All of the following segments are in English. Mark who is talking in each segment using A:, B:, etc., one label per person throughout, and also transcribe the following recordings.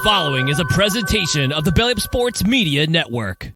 A: following is a presentation of the Belly Up Sports Media Network.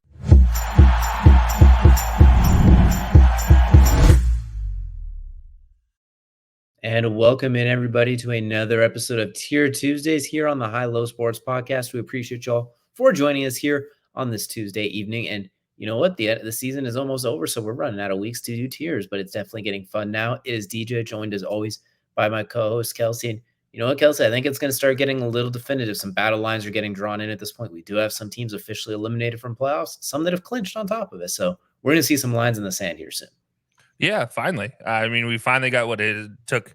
B: And welcome in, everybody, to another episode of Tier Tuesdays here on the HighLowSports podcast. We appreciate y'all for joining us here on this Tuesday evening. And you know what? The season is almost over, so we're running out of weeks to do tiers, but it's definitely getting fun now. It is DJ, joined as always by my co-host, Kelsey. And you know what, Kelsey? I think it's going to start getting a little definitive. Some battle lines are getting drawn in at this point. We do have some teams officially eliminated from playoffs, some that have clinched on top of it. So we're going to see some lines in the sand here soon.
C: Yeah, finally. I mean, we finally got what it took.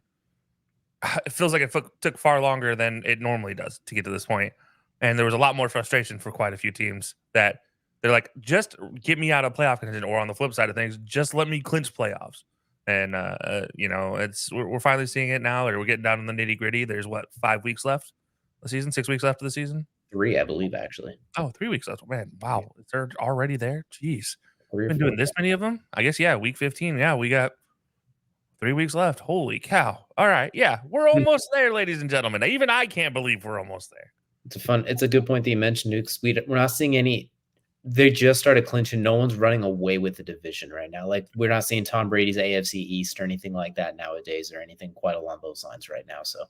C: It feels like it took far longer than it normally does to get to this point. And there was a lot more frustration for quite a few teams that they're like, just get me out of playoff contention, or on the flip side of things, just let me clinch playoffs. And, we're finally seeing it now. We're getting down in the nitty gritty. There's 5 weeks left of the season, 6 weeks left of the season.
B: 3, I believe, actually.
C: Oh, 3 weeks left. Man, wow. They're already there. Jeez.
B: We've
C: been doing this many of them? I guess, yeah, week 15. Yeah, we got 3 weeks left. Holy cow. All right. Yeah, we're almost there, ladies and gentlemen. Even I can't believe we're almost there.
B: It's a good point that you mentioned, Nukes. We're not seeing any. They just started clinching. No one's running away with the division right now. Like, we're not seeing Tom Brady's AFC East or anything like that nowadays, or anything quite along those lines right now. So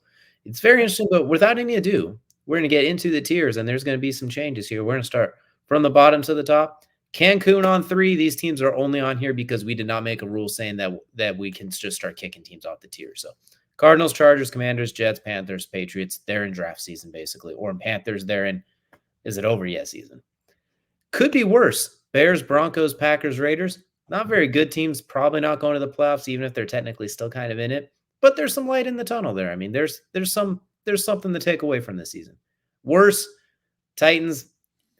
B: it's very interesting. But without any ado, we're going to get into the tiers, and there's going to be some changes here. We're going to start from the bottom to the top. Cancun on 3. These teams are only on here because we did not make a rule saying that we can just start kicking teams off the tier. So Cardinals, Chargers, Commanders, Jets, Panthers, Patriots, they're in draft season, basically. Or in Panthers, they're in is it over yet season. Could be worse. Bears, Broncos, Packers, Raiders. Not very good teams. Probably not going to the playoffs, even if they're technically still kind of in it. But there's some light in the tunnel there. I mean, there's something to take away from this season. Worse, Titans.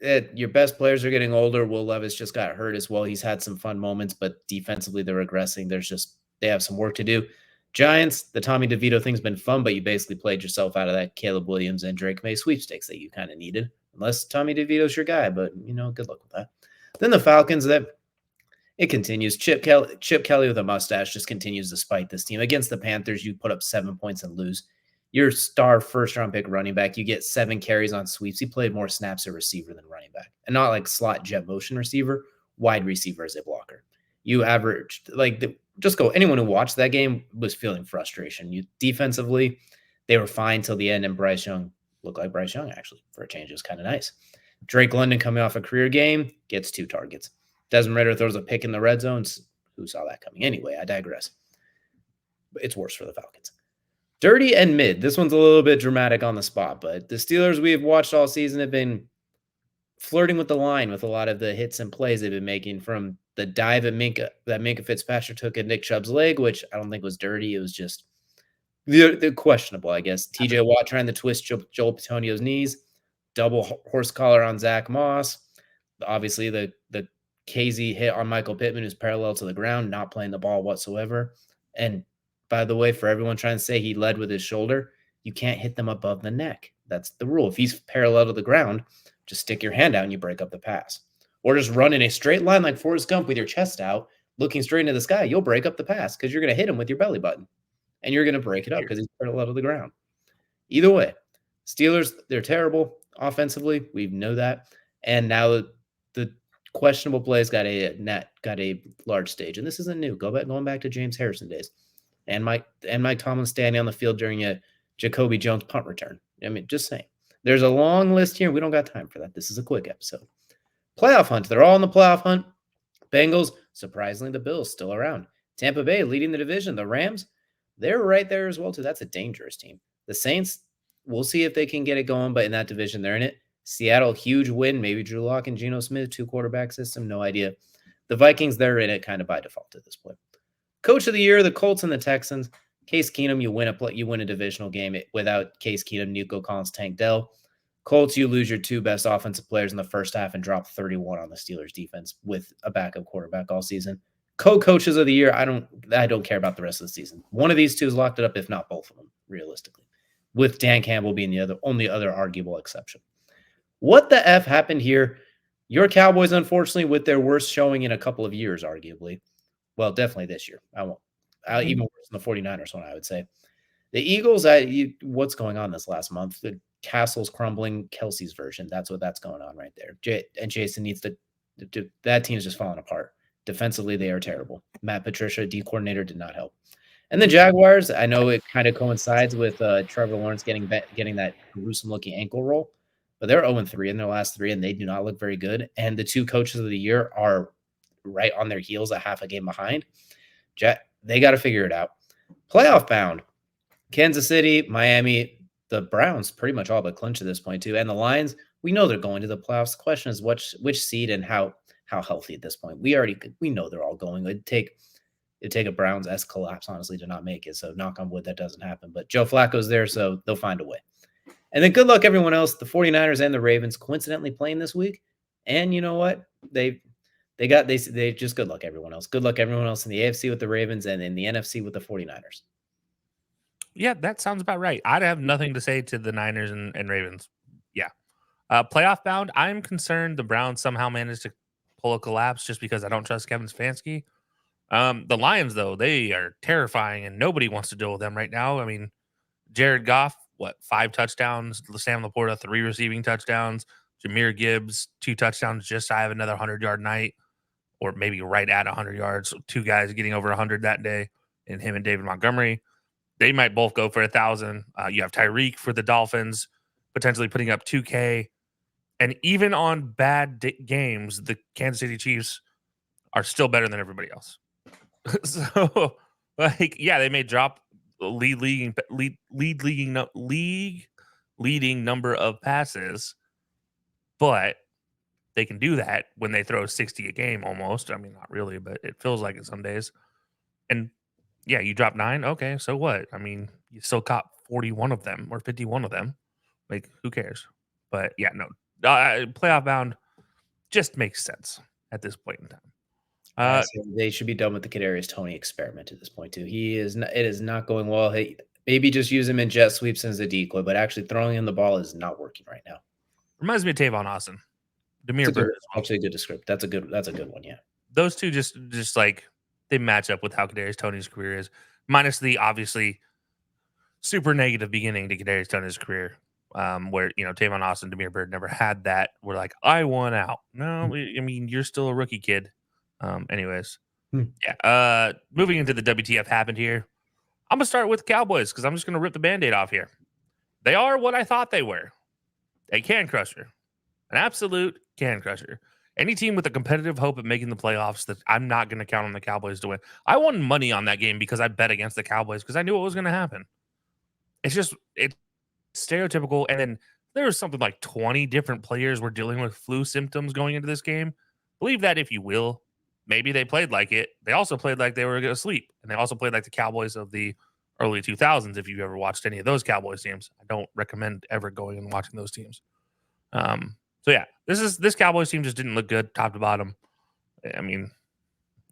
B: Your best players are getting older. Will Levis just got hurt as well. He's had some fun moments, but defensively they're regressing. They have some work to do. Giants, the Tommy DeVito thing's been fun, but you basically played yourself out of that Caleb Williams and Drake May sweepstakes that you kind of needed, unless Tommy DeVito's your guy. But good luck with that. Then the Falcons, it continues. Chip Kelly with a mustache just continues to spite this team. Against the Panthers, you put up 7 points and lose. Your star first-round pick running back, you get 7 carries on sweeps. He played more snaps at receiver than running back. And not like slot jet motion receiver, wide receiver as a blocker. You averaged, anyone who watched that game was feeling frustration. Defensively, they were fine till the end, and Bryce Young looked like Bryce Young, actually, for a change. It was kind of nice. Drake London coming off a career game, gets 2 targets. Desmond Ridder throws a pick in the red zone. Who saw that coming? Anyway, I digress. But it's worse for the Falcons. Dirty and mid. This one's a little bit dramatic on the spot, but the Steelers we have watched all season have been flirting with the line with a lot of the hits and plays they've been making, from the dive at Minkah Fitzpatrick took at Nick Chubb's leg, which I don't think was dirty. It was just the questionable, I guess. TJ Watt trying to twist Joel Petonio's knees, double horse collar on Zach Moss. Obviously, the KZ hit on Michael Pittman, who's parallel to the ground, not playing the ball whatsoever. And by the way, for everyone trying to say he led with his shoulder, you can't hit them above the neck. That's the rule. If he's parallel to the ground, just stick your hand out and you break up the pass. Or just run in a straight line like Forrest Gump with your chest out, looking straight into the sky. You'll break up the pass because you're going to hit him with your belly button. And you're going to break it up because he's parallel to the ground. Either way, Steelers, they're terrible offensively. We know that. And now the questionable plays got a large stage. And this isn't new. Going back to James Harrison days. And Mike Tomlin standing on the field during a Jacoby Jones punt return. I mean, just saying. There's a long list here. We don't got time for that. This is a quick episode. Playoff hunt. They're all in the playoff hunt. Bengals, surprisingly, the Bills still around. Tampa Bay leading the division. The Rams, they're right there as well, too. That's a dangerous team. The Saints, we'll see if they can get it going, but in that division, they're in it. Seattle, huge win. Maybe Drew Lock and Geno Smith, 2-quarterback system. No idea. The Vikings, they're in it kind of by default at this point. Coach of the year, the Colts and the Texans. Case Keenum, you win a divisional game without Case Keenum, Nico Collins, Tank Dell. Colts, you lose your 2 best offensive players in the first half and drop 31 on the Steelers defense with a backup quarterback all season. Co-coaches of the year, I don't care about the rest of the season. One of these two is locked it up, if not both of them, realistically, with Dan Campbell being the only other arguable exception. What the F happened here? Your Cowboys, unfortunately, with their worst showing in a couple of years, arguably. Well, definitely this year. Even worse than the 49ers one, I would say. The Eagles, what's going on this last month? castle's crumbling, Kelsey's version. That's going on right there. And Jason needs to that team's just falling apart. Defensively, they are terrible. Matt Patricia, D coordinator, did not help. And the Jaguars, I know it kind of coincides with Trevor Lawrence getting that gruesome-looking ankle roll, but they're 0-3 in their last 3, and they do not look very good. And the 2 coaches of the year are right on their heels, a half a game behind. They got to figure it out. Playoff bound. Kansas City, Miami, the Browns pretty much all but clinch at this point too. And the Lions, we know they're going to the playoffs. The question is which seed and how healthy at this point. We know they're all going. It'd take a Browns-esque collapse, honestly, to not make it. So knock on wood, that doesn't happen. But Joe Flacco's there, so they'll find a way. And then good luck, everyone else. The 49ers and the Ravens coincidentally playing this week. And you know what? They just good luck, everyone else. Good luck, everyone else in the AFC with the Ravens and in the NFC with the 49ers.
C: Yeah, that sounds about right. I'd have nothing to say to the Niners and Ravens. Yeah. Playoff bound, I'm concerned the Browns somehow managed to pull a collapse just because I don't trust Kevin Stefanski. The Lions, though, they are terrifying, and nobody wants to deal with them right now. I mean, Jared Goff, 5 touchdowns? Sam Laporta, 3 receiving touchdowns. Jahmyr Gibbs, 2 touchdowns, just shy of another 100-yard night, or maybe right at 100 yards. 2 guys getting over 100 that day, and him and David Montgomery. They might both go for 1,000. You have Tyreek for the Dolphins, potentially putting up 2K. And even on bad games, the Kansas City Chiefs are still better than everybody else. So, they may drop league leading number of passes, but they can do that when they throw 60 a game almost. I mean, not really, but it feels like it some days. And yeah, you drop 9. Okay, so what? I mean, you still caught 41 of them or 51 of them. Like, who cares? But yeah, no. Playoff bound just makes sense at this point in time.
B: So they should be done with the Kadarius Toney experiment at this point too. It is not going well. Hey, maybe just use him in jet sweeps as a decoy, but actually throwing him the ball is not working right now.
C: Reminds me of Tavon Austin, Demir Bird.
B: Actually, a good description. That's a good one. Yeah,
C: those two just like they match up with how Kadarius Toney's career is, minus the obviously super negative beginning to Kadarius Toney's career, where Tavon Austin, Demir Bird never had that. We're like, I won out. No, I mean you're still a rookie kid. Anyways, yeah. Moving into the WTF happened here. I'm gonna start with Cowboys because I'm just gonna rip the Band-Aid off here. They are what I thought they were. A can crusher, an absolute can crusher. Any team with a competitive hope of making the playoffs, that I'm not going to count on the Cowboys to win. I won money on that game because I bet against the Cowboys because I knew what was going to happen. It's stereotypical. And then there was something like 20 different players were dealing with flu symptoms going into this game. Believe that if you will. Maybe they played like it. They also played like they were going to sleep. And they also played like the Cowboys of the early 2000s. If you've ever watched any of those Cowboys teams, I don't recommend ever going and watching those teams. So yeah, this Cowboys team just didn't look good top to bottom. I mean,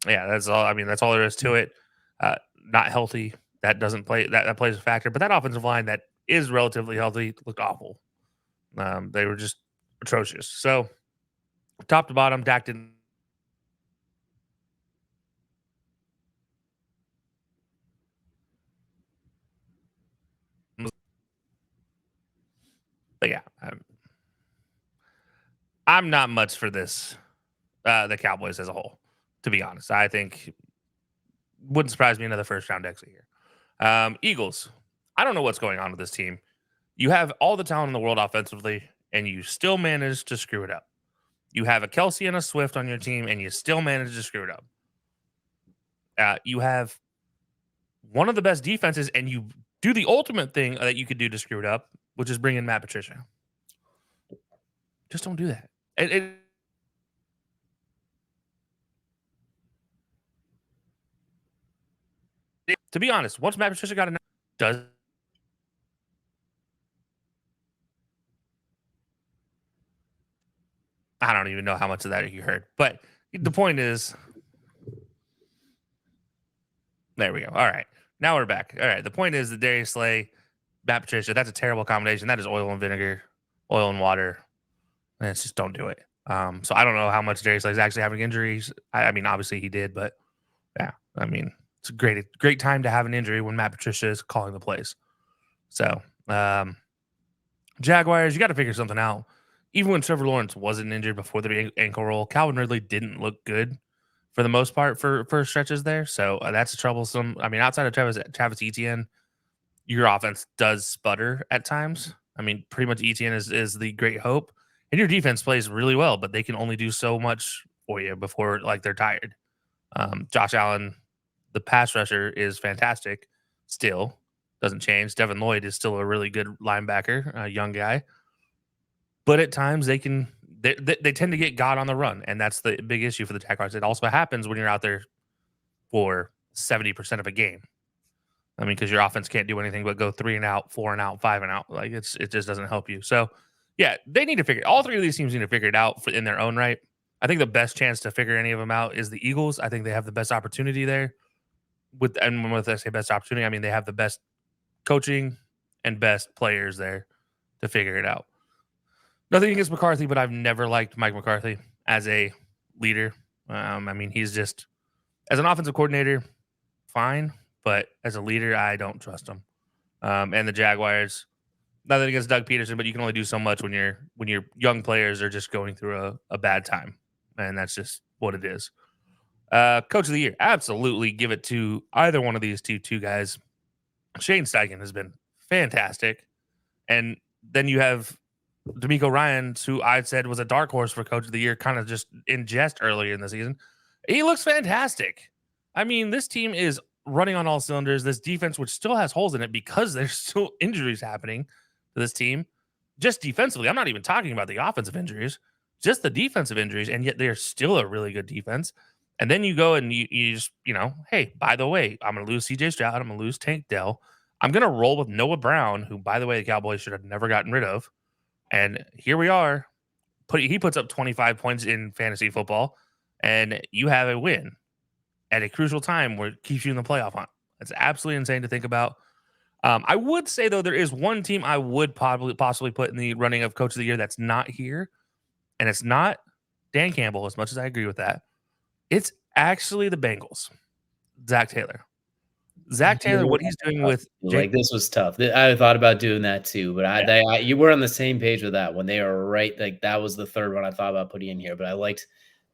C: yeah, that's all. I mean, that's all there is to it. Not healthy. That doesn't play. That plays a factor. But that offensive line that is relatively healthy looked awful. They were just atrocious. So top to bottom, Dak didn't. But yeah, I'm not much for this. The Cowboys as a whole, to be honest. I think wouldn't surprise me another first round exit here. Eagles. I don't know what's going on with this team. You have all the talent in the world offensively, and you still manage to screw it up. You have a Kelsey and a Swift on your team, and you still manage to screw it up. You have one of the best defenses, and you do the ultimate thing that you could do to screw it up, which is bring in Matt Patricia. Just don't do that. To be honest, once Matt Patricia got announced, I don't even know how much of that you heard. But the point is, there we go. All right. Now we're back. All right. The point is that Darius Slay, Matt Patricia, that's a terrible combination. That is oil and vinegar, oil and water. And it's just don't do it. So I don't know how much Darius Slay is actually having injuries. I mean, obviously he did, but yeah, I mean, it's a great time to have an injury when Matt Patricia is calling the plays. So, Jaguars, you got to figure something out. Even when Trevor Lawrence wasn't injured before the ankle roll, Calvin Ridley didn't look good for the most part for stretches there. So that's troublesome. I mean, outside of Travis Etienne, your offense does sputter at times. I mean, pretty much Etienne is the great hope, and your defense plays really well, but they can only do so much for you before like they're tired. Josh Allen, the pass rusher, is fantastic. Still doesn't change. Devin Lloyd is still a really good linebacker, a young guy, but at times they tend to get God on the run, and that's the big issue for the Jaguars. It also happens when you're out there for 70% of a game. I mean, because your offense can't do anything but go 3 and out, 4 and out, 5 and out. Like it just doesn't help you. So, yeah, they need to figure. All three of these teams need to figure it out in their own right. I think the best chance to figure any of them out is the Eagles. I think they have the best opportunity there. And when I say best opportunity, I mean they have the best coaching and best players there to figure it out. Nothing against McCarthy, but I've never liked Mike McCarthy as a leader. I mean, he's just as an offensive coordinator, fine. But as a leader, I don't trust him. And the Jaguars, nothing against Doug Peterson, but you can only do so much when your young players are just going through a bad time, and that's just what it is. Coach of the year, absolutely give it to either one of these two guys. Shane Steichen has been fantastic, and then you have D'Amico Ryans, who I said was a dark horse for coach of the year, kind of just in jest earlier in the season. He looks fantastic. I mean, this team is running on all cylinders. This defense, which still has holes in it because there's still injuries happening to this team, just defensively. I'm not even talking about the offensive injuries, just the defensive injuries, and yet they're still a really good defense. And then you go and you just, hey, by the way, I'm going to lose CJ Stroud. I'm going to lose Tank Dell. I'm going to roll with Noah Brown, who, by the way, the Cowboys should have never gotten rid of. And here we are. He puts up 25 points in fantasy football, and you have a win at a crucial time where it keeps you in the playoff hunt. That's absolutely insane to think about. I would say, though, there is one team I would possibly put in the running of coach of the year that's not here, and it's not Dan Campbell, as much as I agree with that. It's actually the Bengals. Zach Taylor. What he's doing with
B: like this was tough. I thought about doing that too, but you were on the same page with that one. They are right. Like that was the third one I thought about putting in here, but I liked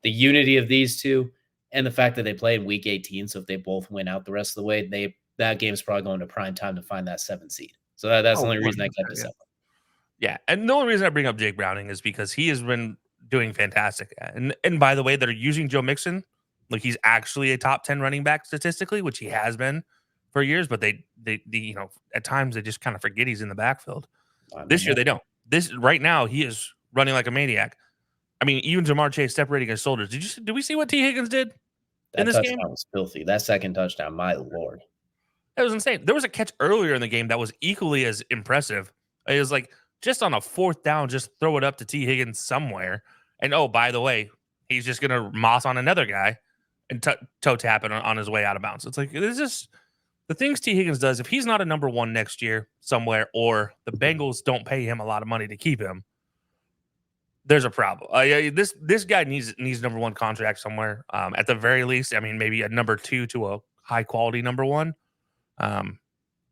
B: the unity of these two and the fact that they play in week 18. So if they both win out the rest of the way, that game is probably going to prime time to find that 7th seed. So that's the only reason I kept it separate.
C: Yeah, and the only reason I bring up Jake Browning is because he has been doing fantastic. And by the way, they're using Joe Mixon. Like he's actually a top 10 running back statistically, which he has been for years, but they at times they just kind of forget he's in the backfield. This year they don't. Right now he is running like a maniac. I mean, even Jamar Chase separating his shoulders. Did we see what T. Higgins did in this game?
B: That touchdown was filthy. That second touchdown, my Lord.
C: That was insane. There was a catch earlier in the game that was equally as impressive. It was like just on a 4th down, just throw it up to T. Higgins somewhere. And oh, by the way, he's just going to moss on another guy and toe tap it on his way out of bounds. It's like, it's just the things T. Higgins does. If he's not a number 1 next year somewhere, or the Bengals don't pay him a lot of money to keep him, there's a problem. This guy needs number 1 contract somewhere. At the very least, I mean, maybe a number 2 to a high quality number 1.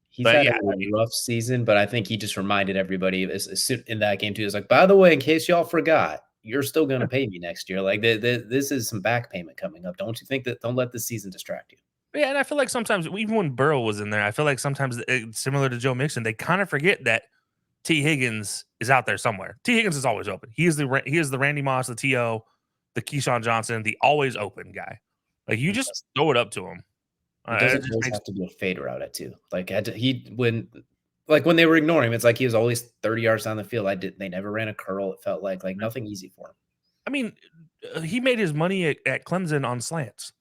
B: He's had a rough season, but I think he just reminded everybody in that game too. It's like, by the way, in case y'all forgot, you're still going to pay me next year. Like this is some back payment coming up. Don't you think that? Don't let this season distract you.
C: Yeah, and I feel like sometimes, even when Burrow was in there, I feel like sometimes similar to Joe Mixon, they kind of forget that T. Higgins is out there somewhere. T. Higgins is always open. He is the Randy Moss, the T.O., the Keyshawn Johnson, the always open guy. Like you just throw it up to him.
B: It doesn't always have to be a fade route at too. Like when they were ignoring him, it's like he was always 30 yards down the field. They never ran a curl. It felt like nothing easy for him.
C: I mean, he made his money at Clemson on slants.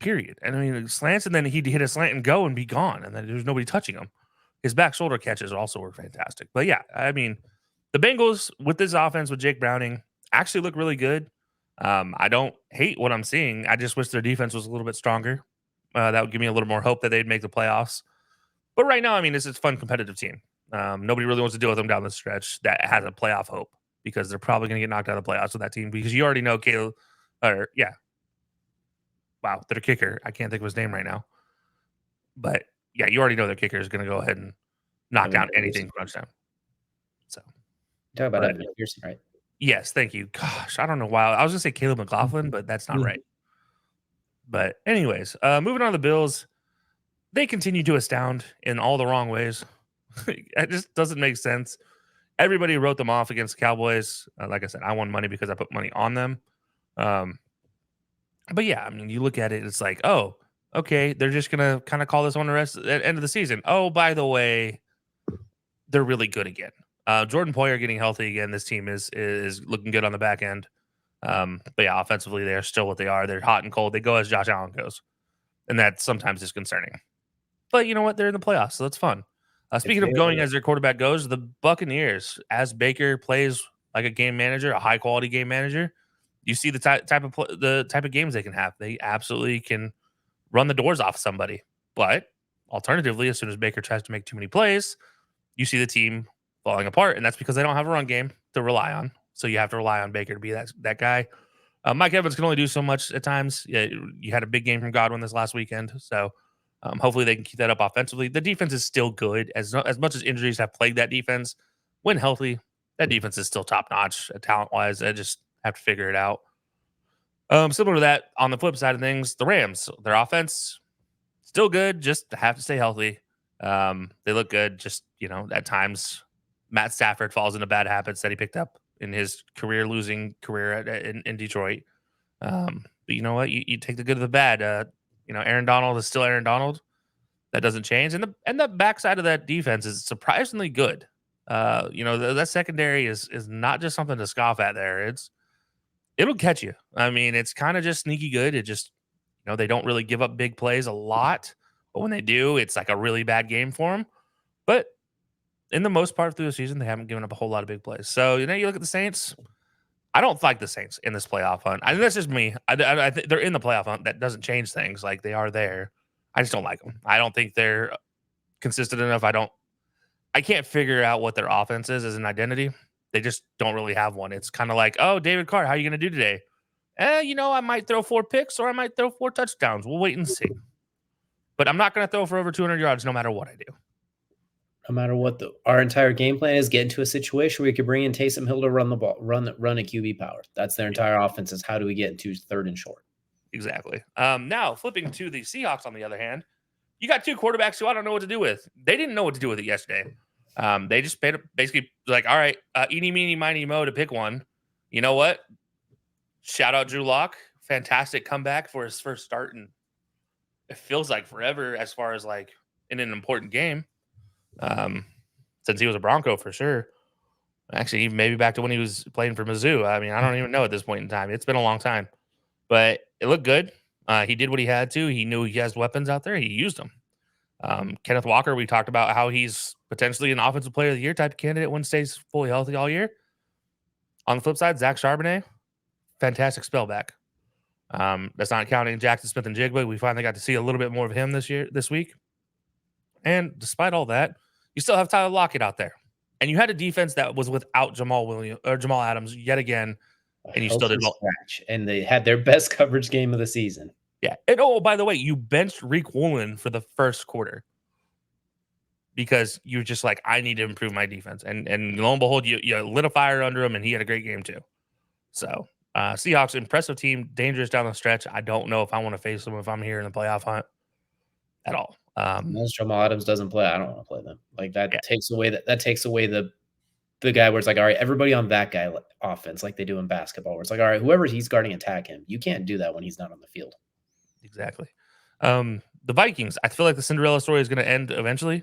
C: Period. And I mean, slants, and then he'd hit a slant and go and be gone, and then there's nobody touching him. His back shoulder catches also were fantastic. But yeah, I mean, the Bengals with this offense with Jake Browning actually look really good. I don't hate what I'm seeing. I just wish their defense was a little bit stronger. That would give me a little more hope that they'd make the playoffs. But right now, I mean, this is a fun, competitive team. Nobody really wants to deal with them down the stretch that has a playoff hope, because they're probably going to get knocked out of the playoffs with that team, because you already know their kicker. I can't think of his name right now. But yeah, you already know their kicker is going to go ahead and knock down anything crunch time.
B: Talk about
C: But
B: Evan McPherson, right?
C: yes, thank you. Gosh, I don't know why. I was gonna say Caleb McLaughlin, but that's not right. But anyways, moving on to the Bills, they continue to astound in all the wrong ways. It just doesn't make sense. Everybody wrote them off against the Cowboys. Like I said, I won money because I put money on them. Um, but yeah, I mean, you look at it, it's like, oh, okay, they're just gonna kind of call this one the rest at end of the season. Oh, by the way, they're really good again. Jordan Poyer getting healthy again. This team is looking good on the back end. But yeah, offensively, they're still what they are. They're hot and cold. They go as Josh Allen goes, and that sometimes is concerning. But you know what? They're in the playoffs, so that's fun. Speaking of going as their quarterback goes, the Buccaneers, as Baker plays like a game manager, a high quality game manager, you see the type of games they can have. They absolutely can run the doors off somebody. But alternatively, as soon as Baker tries to make too many plays, you see the team falling apart, and that's because they don't have a run game to rely on. So you have to rely on Baker to be that guy. Mike Evans can only do so much at times. Yeah, you had a big game from Godwin this last weekend, so hopefully they can keep that up offensively. The defense is still good. As much as injuries have plagued that defense, when healthy, that defense is still top notch talent wise. They just have to figure it out. Similar to that, on the flip side of things, the Rams, their offense still good, just have to stay healthy. They look good, just at times Matt Stafford falls into bad habits that he picked up in his losing career in Detroit. But you know what? You take the good of the bad. Aaron Donald is still Aaron Donald. That doesn't change. And the backside of that defense is surprisingly good. That secondary is not just something to scoff at there. It'll catch you. I mean, it's kind of just sneaky good. It just, they don't really give up big plays a lot, but when they do, it's like a really bad game for them. But in the most part through the season, they haven't given up a whole lot of big plays. So, you look at the Saints. I don't like the Saints in this playoff hunt. I think that's just me. I think they're in the playoff hunt. That doesn't change things. Like, they are there. I just don't like them. I don't think they're consistent enough. I can't figure out what their offense is as an identity. They just don't really have one. It's kind of like, oh, David Carr, how are you going to do today? I might throw 4 picks or I might throw 4 touchdowns. We'll wait and see. But I'm not going to throw for over 200 yards no matter what I do.
B: No matter what our entire game plan is, get into a situation where we could bring in Taysom Hill to run the ball, run a QB power. That's their entire offense is how do we get into third and short?
C: Exactly. Now, flipping to the Seahawks, on the other hand, you got 2 quarterbacks who I don't know what to do with. They didn't know what to do with it yesterday. They just basically like, all right, eeny, meeny, miny, mo to pick one. You know what? Shout out Drew Lock. Fantastic comeback for his first start. And it feels like forever as far as like in an important game. Since he was a Bronco for sure. Actually, even maybe back to when he was playing for Mizzou. I mean, I don't even know at this point in time. It's been a long time. But it looked good. He did what he had to. He knew he has weapons out there. He used them. Kenneth Walker, we talked about how he's potentially an offensive player of the year type of candidate when stays fully healthy all year. On the flip side, Zach Charbonnet, fantastic spell back. That's not counting Jackson Smith and Jigba. We finally got to see a little bit more of him this week. And despite all that, you still have Tyler Lockett out there. And you had a defense that was without Jamal Adams yet again. And you still did well.
B: And they had their best coverage game of the season.
C: Yeah. And by the way, you benched Reek Woolen for the first quarter because you're just like, I need to improve my defense. And lo and behold, you lit a fire under him, and he had a great game too. So Seahawks, impressive team, dangerous down the stretch. I don't know if I want to face them if I'm here in the playoff hunt at all.
B: Once Jamal Adams doesn't play, I don't want to play them. Like that takes away the guy where it's like, all right, everybody on that guy offense, like they do in basketball, where it's like, all right, whoever he's guarding, attack him. You can't do that when he's not on the field.
C: Exactly. The Vikings, I feel like the Cinderella story is going to end eventually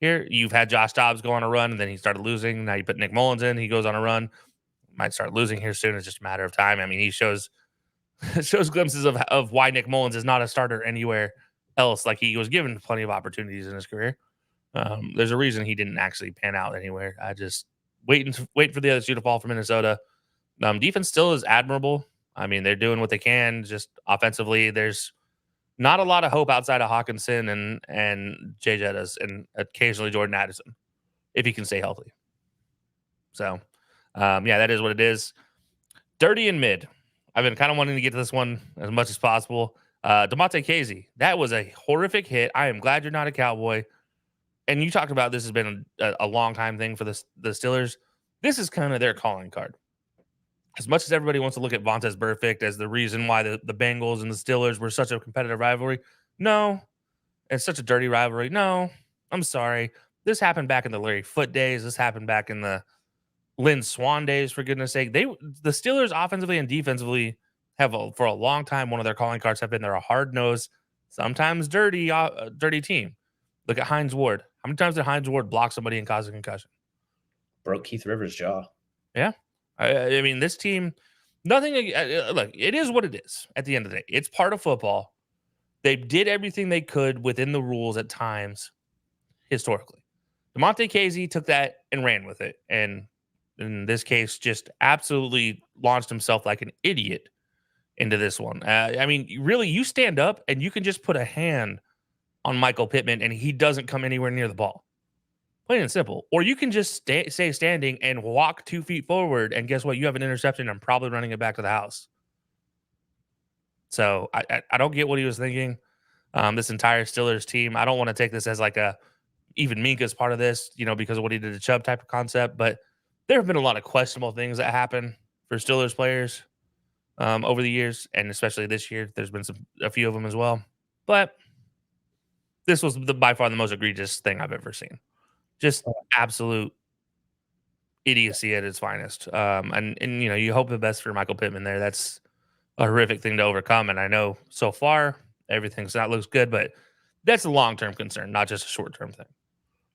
C: here. You've had Josh Dobbs go on a run, and then he started losing. Now you put Nick Mullins in. He goes on a run. Might start losing here soon. It's just a matter of time. I mean, he shows glimpses of why Nick Mullins is not a starter anywhere else. Like, he was given plenty of opportunities in his career. There's a reason he didn't actually pan out anywhere. I just wait for the other shoe to fall for Minnesota. Defense still is admirable. I mean, they're doing what they can. Just offensively, there's not a lot of hope outside of Hawkinson and Jay Jettas and occasionally Jordan Addison, if he can stay healthy. So, that is what it is. Dirty and mid. I've been kind of wanting to get to this one as much as possible. DeMonte Casey, that was a horrific hit. I am glad you're not a Cowboy. And you talked about this has been a long time thing for the Steelers. this is kind of their calling card. As much as everybody wants to look at Vontaze Burfict as the reason why the Bengals and the Steelers were such a competitive rivalry, no. It's such a dirty rivalry. No, I'm sorry. This happened back in the Larry Foote days. This happened back in the Lynn Swan days, for goodness sake. The Steelers offensively and defensively have for a long time, one of their calling cards have been they're a hard-nosed, sometimes dirty team. Look at Hines Ward. How many times did Hines Ward block somebody and cause a concussion?
B: Broke Keith Rivers' jaw.
C: Yeah. I mean, this team, nothing. Look, it is what it is at the end of the day. It's part of football. They did everything they could within the rules at times historically. DeMonte Casey took that and ran with it. And in this case, just absolutely launched himself like an idiot into this one. I mean, really, you stand up and you can just put a hand on Michael Pittman and he doesn't come anywhere near the ball. Plain and simple. Or you can just stay standing and walk 2 feet forward, and guess what? You have an interception and probably running it back to the house. So I don't get what he was thinking. This entire Steelers team, I don't want to take this as like even Minka's part of this, because of what he did to Chubb type of concept. But there have been a lot of questionable things that happen for Steelers players over the years, and especially this year. There's been a few of them as well. But this was by far the most egregious thing I've ever seen. Just absolute idiocy at its finest. And you hope the best for Michael Pittman there. That's a horrific thing to overcome. And I know so far everything's not looks good, but that's a long-term concern, not just a short-term thing.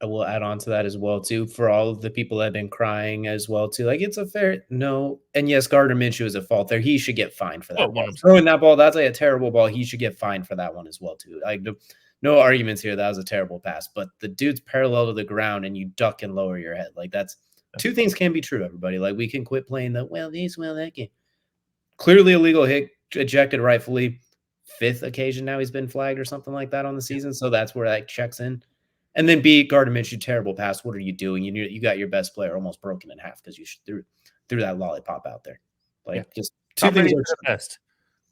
B: I will add on to that as well, too, for all of the people that have been crying as well, too. Like, it's a fair no. And yes, Gardner Minshew is at fault there. He should get fined for that.
C: Oh,
B: ball. Throwing that ball, that's like a terrible ball. He should get fined for that one as well, too. Like, no arguments here. That was a terrible pass. But the dude's parallel to the ground and you duck and lower your head. Like, that's two things can be true, everybody. Like, we can quit playing the, that game. Clearly illegal hit, ejected rightfully. 5th occasion now he's been flagged or something like that on the season. So that's where that checks in. And then B, Gardner Minshew, terrible pass. What are you doing? You got your best player almost broken in half because you threw that lollipop out there. Like, just two things are
C: the best.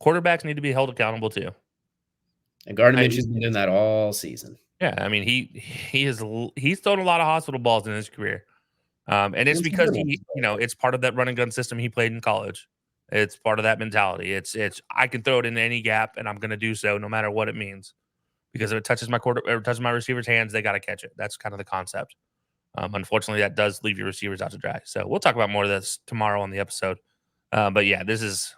C: Quarterbacks need to be held accountable too.
B: And Gardner Minshew's been doing that all season.
C: Yeah, I mean he's thrown a lot of hospital balls in his career, and it's because it's part of that run and gun system he played in college. It's part of that mentality. It's I can throw it in any gap and I'm going to do so no matter what it means. Because if it touches my receiver's hands, they got to catch it. That's kind of the concept. Unfortunately, that does leave your receivers out to dry. So we'll talk about more of this tomorrow on the episode. But yeah, this is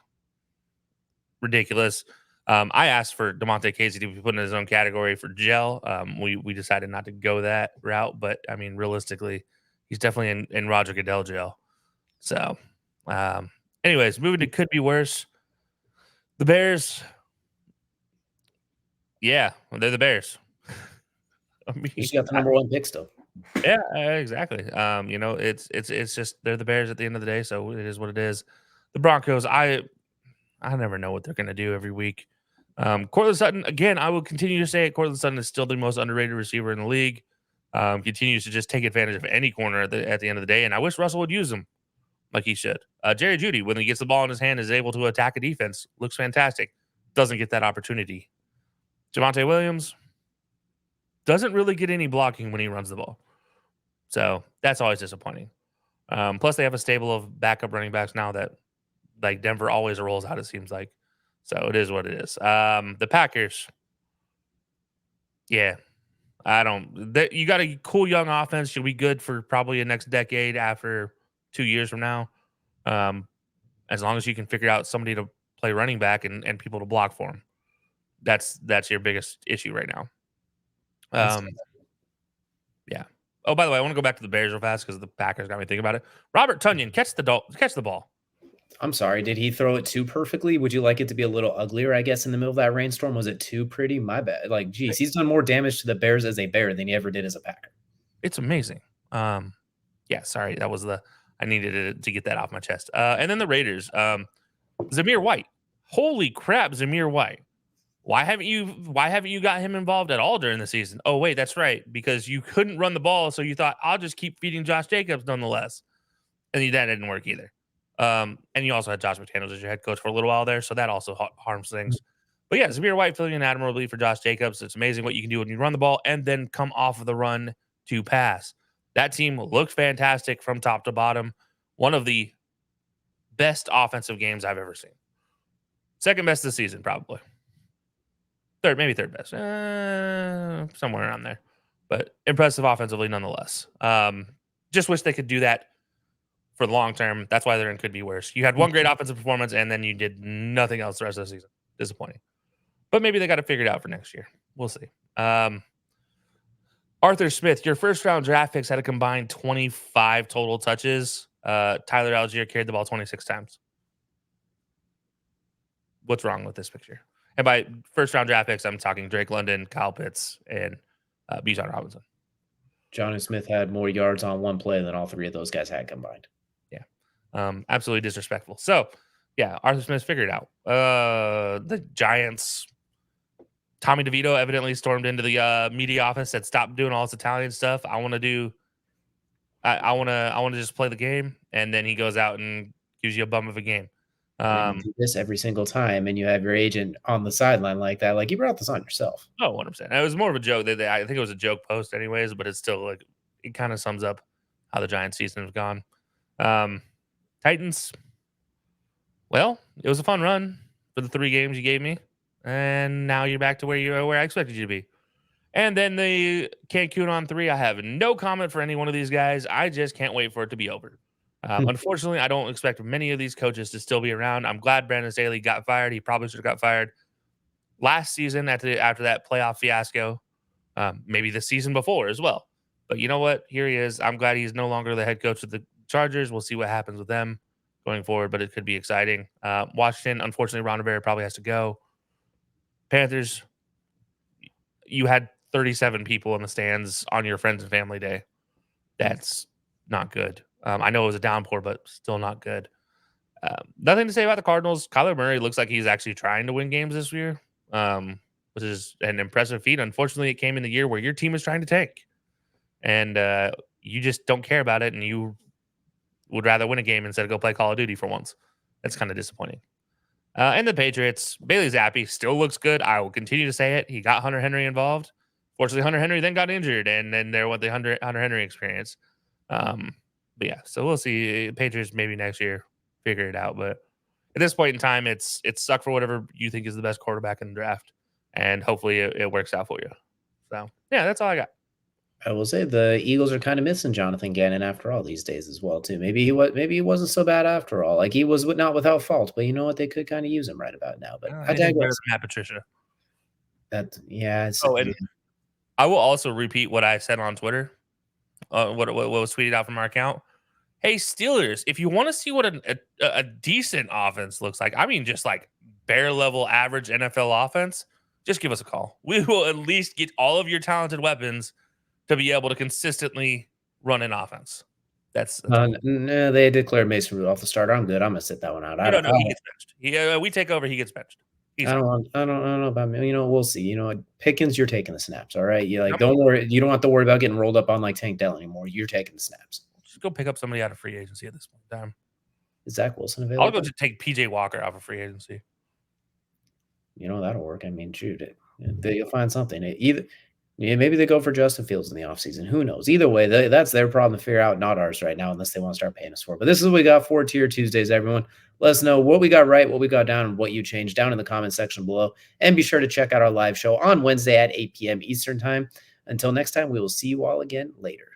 C: ridiculous. I asked for DeMonte Casey to be put in his own category for jail. We decided not to go that route, but I mean, realistically, he's definitely in Roger Goodell jail. So, anyways, moving to could be worse. The Bears. Yeah, they're the Bears.
B: I mean, you got the number 1 pick still.
C: Yeah, exactly. It's just they're the Bears at the end of the day, so it is what it is. The Broncos, I never know what they're going to do every week. Courtland Sutton, again, I will continue to say it. Courtland Sutton is still the most underrated receiver in the league. Continues to just take advantage of any corner at the end of the day, and I wish Russell would use him like he should. Jerry Jeudy, when he gets the ball in his hand, is able to attack a defense. Looks fantastic. Doesn't get that opportunity. Javonte Williams doesn't really get any blocking when he runs the ball. So that's always disappointing. Plus, they have a stable of backup running backs now that like Denver always rolls out, it seems like. So it is what it is. The Packers. Yeah. You got a cool young offense. Should be good for probably the next decade after 2 years from now. As long as you can figure out somebody to play running back and people to block for him. That's your biggest issue right now. Yeah. Oh, by the way, I want to go back to the Bears real fast because the Packers got me thinking about it. Robert Tonyan, catch the ball.
B: I'm sorry. Did he throw it too perfectly? Would you like it to be a little uglier, I guess, in the middle of that rainstorm? Was it too pretty? My bad. Like, geez, he's done more damage to the Bears as a Bear than he ever did as a Packer.
C: It's amazing. Yeah, sorry. That was I needed to get that off my chest. And then the Raiders. Zamir White. Holy crap, Zamir White. Why haven't you got him involved at all during the season? Oh, wait, that's right. Because you couldn't run the ball, so you thought, I'll just keep feeding Josh Jacobs nonetheless. And that didn't work either. And you also had Josh McDaniels as your head coach for a little while there, so that also harms things. But yeah, Zamir White filling in admirably for Josh Jacobs. It's amazing what you can do when you run the ball and then come off of the run to pass. That team looked fantastic from top to bottom. one of the best offensive games I've ever seen. Second best this season, probably. Maybe third best. Somewhere around there. But impressive offensively nonetheless. Just wish they could do that for the long term. That's why they're in could be worse. You had one great offensive performance, and then you did nothing else the rest of the season. Disappointing. But maybe they got it figured out for next year. We'll see. Arthur Smith, your first-round draft picks had a combined 25 total touches. Tyler Algier carried the ball 26 times. What's wrong with this picture? And by first-round draft picks, I'm talking Drake London, Kyle Pitts, and Bijan Robinson.
B: Jonnu Smith had more yards on one play than all three of those guys had combined.
C: Yeah. Absolutely disrespectful. So, yeah, Arthur Smith figured it out. The Giants, Tommy DeVito evidently stormed into the media office, said, "Stop doing all this Italian stuff. I want to just play the game." And then he goes out and gives you a bum of a game.
B: You do this every single time, and you have your agent on the sideline like that. Like, you brought this on yourself.
C: Oh, 100%. It was more of a joke. I think it was a joke post anyways, but it's still like, it kind of sums up how the Giants season has gone. Titans, well, it was a fun run for the 3 games you gave me, and now you're back to where I expected you to be. And then the Cancun on 3, I have no comment for any one of these guys. I just can't wait for it to be over. Unfortunately, I don't expect many of these coaches to still be around. I'm glad Brandon Staley got fired. He probably should have got fired last season after that playoff fiasco, maybe the season before as well. But you know what? Here he is. I'm glad he's no longer the head coach of the Chargers. We'll see what happens with them going forward, but it could be exciting. Washington, unfortunately, Ron Rivera probably has to go. Panthers, you had 37 people in the stands on your friends and family day. That's not good. I know it was a downpour, but still not good. Nothing to say about the Cardinals. Kyler Murray looks like he's actually trying to win games this year, which is an impressive feat. Unfortunately, it came in the year where your team is trying to tank, and you just don't care about it, and you would rather win a game instead of go play Call of Duty for once. That's kind of disappointing. And the Patriots, Bailey Zappi still looks good. I will continue to say it. He got Hunter Henry involved. Fortunately, Hunter Henry then got injured, and then there went the Hunter Henry experience. But yeah, so we'll see. Patriots maybe next year figure it out. But at this point in time, it's suck for whatever you think is the best quarterback in the draft, and hopefully it works out for you. So yeah, that's all I got.
B: I will say the Eagles are kind of missing Jonathan Gannon after all these days as well too. Maybe he wasn't so bad after all. Like, he was not without fault, but you know what? They could kind of use him right about now. But I digress.
C: Matt Patricia.
B: And
C: I will also repeat what I said on Twitter. What was tweeted out from our account. Hey, Steelers, if you want to see what a decent offense looks like, I mean, just like bare level average NFL offense, just give us a call. We will at least get all of your talented weapons to be able to consistently run an offense. That's
B: no, they declared Mason Rudolph the starter. I'm good. I'm gonna sit that one out.
C: No, he gets benched. We take over, he gets benched.
B: I don't know about me. We'll see. Pickens, you're taking the snaps. All right. Don't worry. You don't have to worry about getting rolled up on like Tank Dell anymore. You're taking the snaps.
C: Just go pick up somebody out of free agency at this point in time.
B: Is Zach Wilson available?
C: I'll go to take PJ Walker out of free agency.
B: That'll work. I mean, shoot it. You'll find something. Maybe they go for Justin Fields in the offseason. Who knows? Either way, that's their problem to figure out, not ours right now, unless they want to start paying us for it. But this is what we got for Tier Tuesdays, everyone. Let us know what we got right, what we got down, and what you changed down in the comment section below. And be sure to check out our live show on Wednesday at 8 p.m. Eastern Time. Until next time, we will see you all again later.